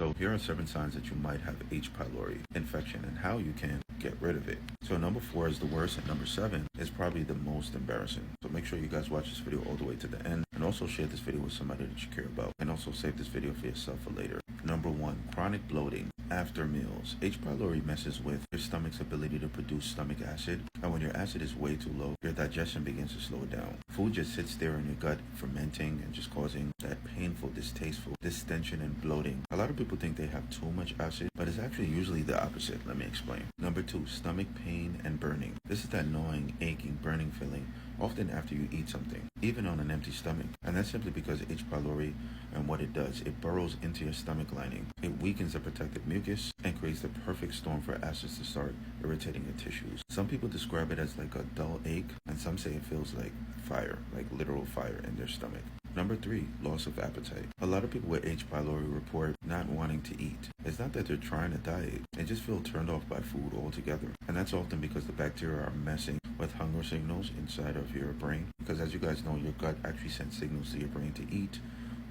So here are 7 signs that you might have H. pylori infection and how you can get rid of it. So number 4 is the worst, and number 7 is probably the most embarrassing. So make sure you guys watch this video all the way to the end, and also share this video with somebody that you care about, and also save this video for yourself for later. Number 1, chronic bloating after meals. H. pylori messes with your stomach's ability to produce stomach acid, and when your acid is way too low, your digestion begins to slow down. Food just sits there in your gut, fermenting and just causing that painful, distasteful distension and bloating. A lot of people think they have too much acid, but it's actually usually the opposite. Let me explain. Number 2, stomach pain and burning. This is that gnawing, aching, burning feeling, often after you eat something, even on an empty stomach. And that's simply because H. pylori and what it does, it burrows into your stomach lining. It weakens the protective mucus and creates the perfect storm for acids to start irritating your tissues. Some people describe it as like a dull ache, and some say it feels like fire, like literal fire in their stomach. Number 3, loss of appetite. A lot of people with H. pylori report not wanting to eat. It's not that they're trying to diet, they just feel turned off by food altogether. And that's often because the bacteria are messing with hunger signals inside of your brain. Because as you guys know, your gut actually sends signals to your brain to eat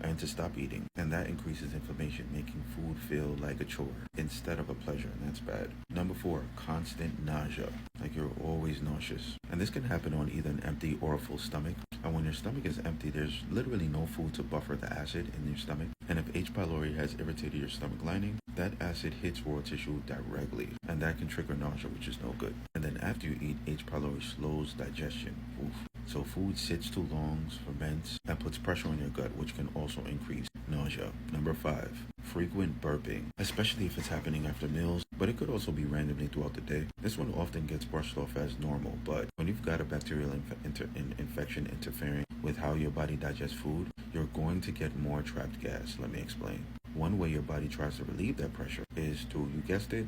and to stop eating, and that increases inflammation, making food feel like a chore instead of a pleasure, and that's bad. Number 4, constant nausea, like you're always nauseous, and this can happen on either an empty or a full stomach. And when your stomach is empty, there's literally no food to buffer the acid in your stomach, and if H. pylori has irritated your stomach lining, that acid hits raw tissue directly, and that can trigger nausea, which is no good. And then after you eat, H. pylori slows digestion. Oof. So food sits too long, ferments, and puts pressure on your gut, which can also increase nausea. Number 5, frequent burping, especially if it's happening after meals, but it could also be randomly throughout the day. This one often gets brushed off as normal, but when you've got a bacterial infection interfering with how your body digests food, you're going to get more trapped gas. Let me explain. One way your body tries to relieve that pressure is through, you guessed it,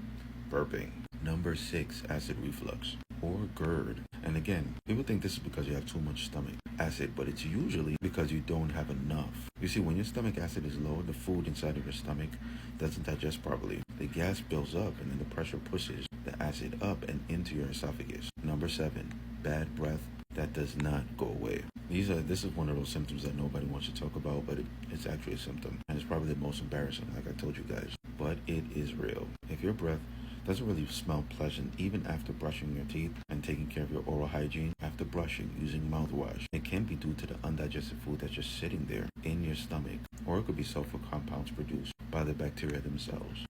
burping. Number 6, acid reflux or GERD. And again, people think this is because you have too much stomach acid, but it's usually because you don't have enough. You see, when your stomach acid is low, the food inside of your stomach doesn't digest properly. The gas builds up, and then the pressure pushes the acid up and into your esophagus. Number 7, bad breath that does not go away. This is one of those symptoms that nobody wants to talk about, but it's actually a symptom, and it's probably the most embarrassing, like I told you guys, but it is real. If your breath doesn't really smell pleasant even after brushing your teeth and taking care of your oral hygiene after brushing using mouthwash, it can be due to the undigested food that's just sitting there in your stomach, or it could be sulfur compounds produced by the bacteria themselves.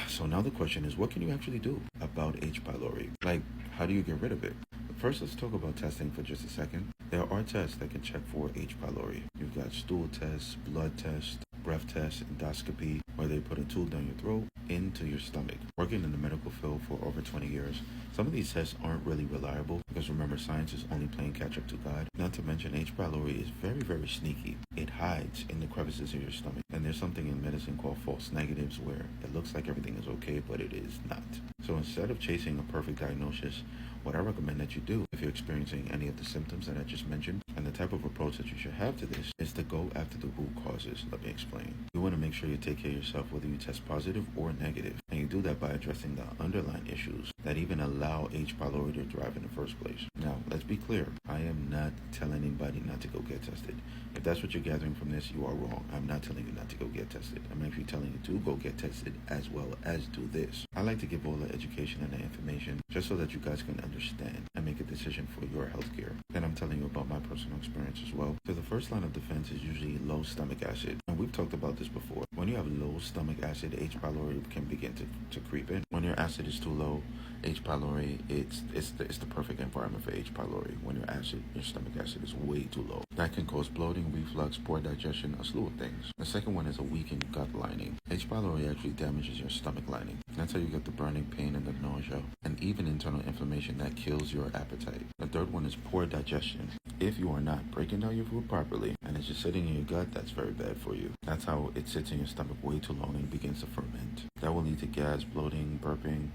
So now the question is, what can you actually do about H. pylori? Like, how do you get rid of it? First, let's talk about testing for just a second. There are tests that can check for H. pylori. You've got stool tests, blood tests, breath tests, endoscopy, where they put a tool down your throat into your stomach. Working in the medical field for over 20 years, some of these tests aren't really reliable because remember, science is only playing catch up to God. Not to mention, H. pylori is very, very sneaky. It hides in the crevices of your stomach, and there's something in medicine called false negatives where it looks like everything is okay, but it is not. So instead of chasing a perfect diagnosis, what I recommend that you do if you're experiencing any of the symptoms that I just mentioned, and the type of approach that you should have to this, is to go after the root causes. Let me explain. You want to make sure you take care of yourself whether you test positive or negative, and you do that by addressing the underlying issues that even allow H. pylori to thrive in the first place. Now, let's be clear. I am not telling anybody not to go get tested. If that's what you're gathering from this, you are wrong. I'm not telling you not to go get tested. I'm actually telling you to go get tested as well as do this. I like to give all the education and the information just so that you guys can understand and make a decision for your healthcare. And I'm telling you about my personal experience as well. So the first line of defense is usually low stomach acid. And we've talked about this before. When you have low stomach acid, H. pylori can begin to creep in. When your acid is too low, H. pylori, it's the perfect environment for H. pylori. When your stomach acid is way too low. That can cause bloating, reflux, poor digestion, a slew of things. The second one is a weakened gut lining. H. pylori actually damages your stomach lining. That's how you get the burning pain and the nausea, and even internal inflammation that kills your appetite. The third one is poor digestion. If you are not breaking down your food properly and it's just sitting in your gut, that's very bad for you. That's how it sits in your stomach way too long and begins to ferment. That will lead to gas, bloating, burping,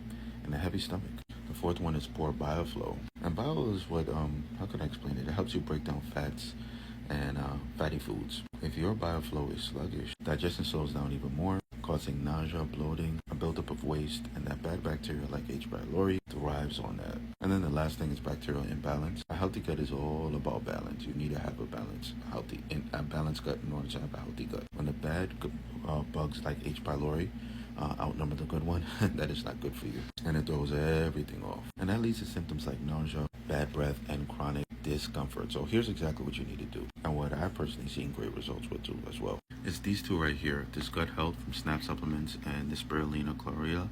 and a heavy stomach. The fourth one is poor bile flow. And bile is what, how can I explain it? It helps you break down fats and fatty foods. If your bile flow is sluggish, digestion slows down even more, causing nausea, bloating, a buildup of waste, and that bad bacteria like H. pylori thrives on that. And then the last thing is bacterial imbalance. A healthy gut is all about balance. You need to have a balanced gut in order to have a healthy gut. When the bad bugs like H. pylori outnumber the good one, that is not good for you. And it throws everything off. And that leads to symptoms like nausea, bad breath, and chronic discomfort. So here's exactly what you need to do. And what I've personally seen great results with too as well. It's these two right here. This Gut Health from Snap Supplements and the Spirulina chlorella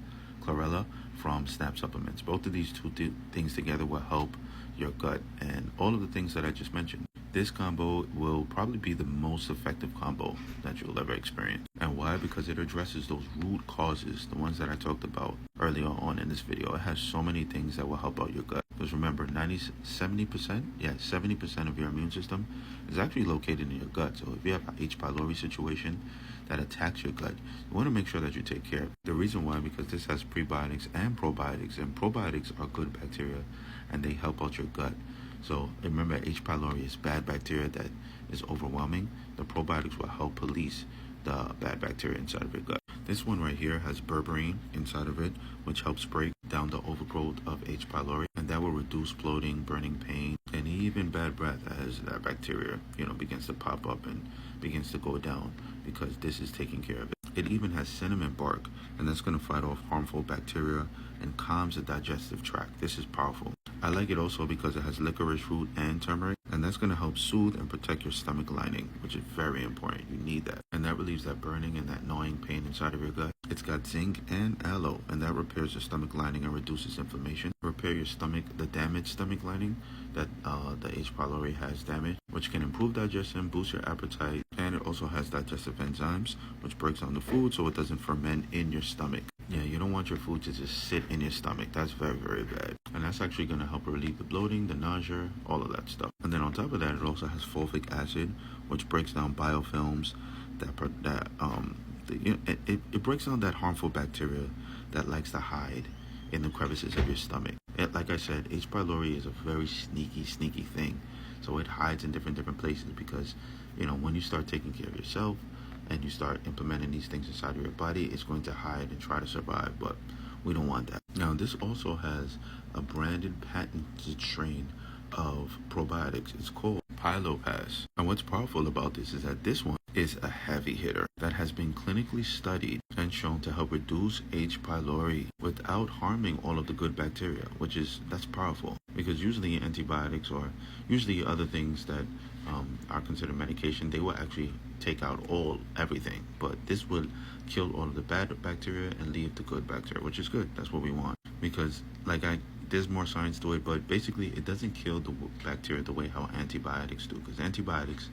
from Snap Supplements. Both of these two things together will help your gut and all of the things that I just mentioned. This combo will probably be the most effective combo that you'll ever experience. And why? Because it addresses those root causes, the ones that I talked about earlier on in this video. It has so many things that will help out your gut. Because remember, 70% of your immune system is actually located in your gut. So if you have an H. pylori situation that attacks your gut, you want to make sure that you take care of it. The reason why, because this has prebiotics and probiotics are good bacteria and they help out your gut. So remember, H. pylori is bad bacteria that is overwhelming. The probiotics will help police the bad bacteria inside of your gut. This one right here has berberine inside of it, which helps break down the overgrowth of H. pylori, and that will reduce bloating, burning pain, and even bad breath as that bacteria, begins to pop up and begins to go down, because this is taking care of it. It even has cinnamon bark, and that's going to fight off harmful bacteria and calms the digestive tract. This is powerful. I like it also because it has licorice root and turmeric, and that's going to help soothe and protect your stomach lining, which is very important. You need that. And that relieves that burning and that gnawing pain inside of your gut. It's got zinc and aloe, and that repairs your stomach lining and reduces inflammation. Repair your stomach, the damaged stomach lining that the H. pylori has damaged, which can improve digestion, boost your appetite, and it also has digestive enzymes, which breaks down the food so it doesn't ferment in your stomach. Yeah, you don't want your food to just sit in your stomach. That's very, very bad. And that's actually going to help relieve the bloating, the nausea, all of that stuff. And then on top of that, it also has fulvic acid, which breaks down biofilms. It breaks down that harmful bacteria that likes to hide in the crevices of your stomach. Like I said, H. pylori is a very sneaky thing. So it hides in different places because, when you start taking care of yourself, and you start implementing these things inside of your body, it's going to hide and try to survive, but we don't want that. Now, this also has a branded patented strain of probiotics. It's called Pylopass. And what's powerful about this is that this one is a heavy hitter that has been clinically studied and shown to help reduce H. pylori without harming all of the good bacteria, that's powerful, because usually antibiotics or usually other things that are considered medication, they will actually take out everything, but this will kill all of the bad bacteria and leave the good bacteria, which is good. That's what we want, because there's more science to it, but basically it doesn't kill the bacteria the way how antibiotics do, because antibiotics,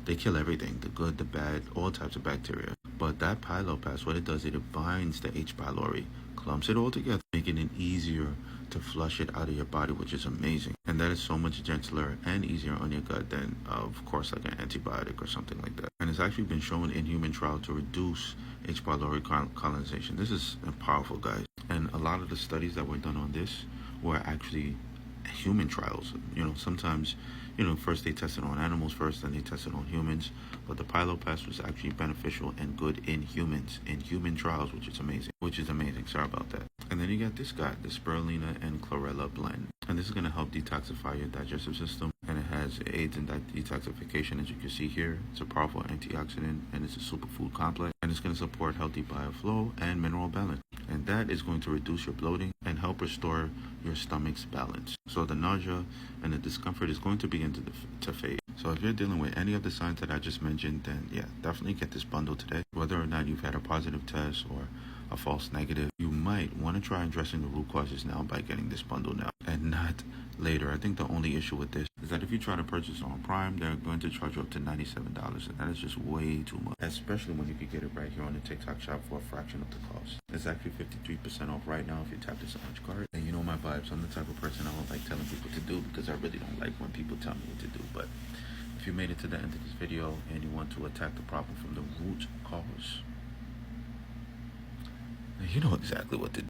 they kill everything, the good, the bad, all types of bacteria. But that Pylopass, what it does, it binds the H. pylori, clumps it all together, making it easier to flush it out of your body, which is amazing. And that is so much gentler and easier on your gut than, of course, like an antibiotic or something like that. And it's actually been shown in human trials to reduce H. pylori colonization. This is powerful, guys. And a lot of the studies that were done on this were actually human trials. Sometimes, first they tested on animals first, then they tested on humans. But the Pylopass was actually beneficial and good in humans, in human trials, which is amazing. Sorry about that. And then you got this guy, the Spirulina and Chlorella blend. And this is going to help detoxify your digestive system. And it has aids in detoxification, as you can see here. It's a powerful antioxidant, and it's a superfood complex. And it's going to support healthy bioflow and mineral balance. And that is going to reduce your bloating and help restore your stomach's balance. So the nausea and the discomfort is going to begin to fade. So if you're dealing with any of the signs that I just mentioned, then yeah, definitely get this bundle today. Whether or not you've had a positive test or a false negative, you might want to try addressing the root causes now by getting this bundle now and not later. I think the only issue with this is that if you try to purchase it on Prime, they're going to charge you up to $97, and that is just way too much, especially when you can get it right here on the TikTok shop for a fraction of the cost. It's actually 53% off right now if you tap this orange card. And you know my vibes, I'm the type of person I don't like telling people to do, because I really don't like when people tell me what to do. But if you made it to the end of this video and you want to attack the problem from the root cause, you know exactly what to do.